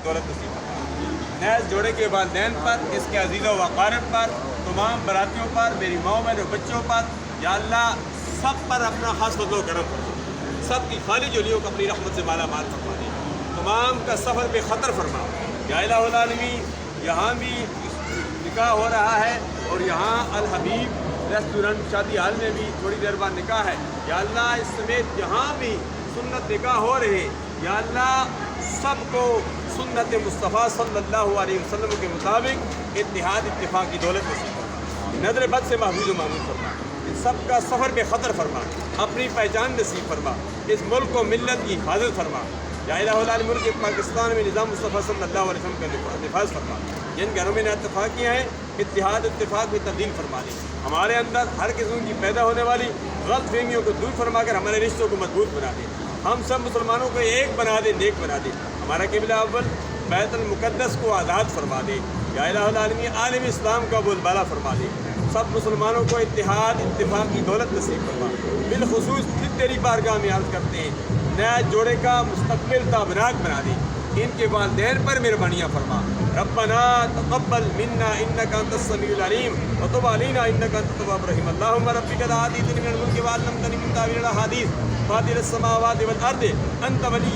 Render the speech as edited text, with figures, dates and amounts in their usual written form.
کی دولت نصیب فرما۔ نیز جوڑے کے والدین پر، اس کے عزیزوں و اقارب پر، تمام براتیوں پر، میری ماؤں بہن و بچوں پر، یا اللہ سب پر اپنا خاص فضل و کرم فرما، سب کی خالی جولیوں کو اپنی رحمت سے مالا مال فرما دے، تمام کا سفر بے خطر فرما۔ یا الہ العالمین، یہاں بھی نکاح ہو رہا ہے اور یہاں الحبیب ریسٹورنٹ شادی حال میں بھی تھوڑی دیر بعد نکاح ہے، یا اللہ اس سمیت یہاں بھی سنت نکاح ہو رہے، یا اللہ سب کو سنت مصطفیٰ صلی اللہ علیہ وسلم کے مطابق اتحاد اتفاق کی دولت نصیب فرما، نظر بد سے محفوظ و معمول فرما، ان سب کا سفر بے خطر فرما، اپنی پہچان نصیب فرما، اس ملک و ملت کی حفاظت فرما۔ یا الہ العالمین، ملک پاکستان میں نظام مصطفیٰ صلی اللہ علیہ وسلم کا نفاذ فرما، جن گھروں میں اتفاقیاں ہیں اتحاد اتفاق میں تبدیل فرما دے، ہمارے اندر ہر قسم کی پیدا ہونے والی غلط فہمیوں کو دور فرما کر ہمارے رشتوں کو مضبوط بنا دے، ہم سب مسلمانوں کو ایک بنا دے، نیک بنا دے، ہمارا قبلہ اول بیت المقدس کو آزاد فرما دے، یا الہ العالمین عالم اسلام کا بول بالا فرما دے، سب مسلمانوں کو اتحاد اتفاق کی دولت نصیب فرما۔ بالخصوص پھر تیری بارگاہ میں عرض کرتے ہیں، نیا جوڑے کا مستقبل تابناک بنا دے، ان کے والدین پر مہربانیاں فرما۔ ربنا تقبل منا انک انت السمیع العلیم وتب علینا انک انت التواب الرحیم۔ اللہم ربک لا آتیتنی من الملک وعلمتنی من تاویل الاحادیث فاطر السماوات والارض انت ولی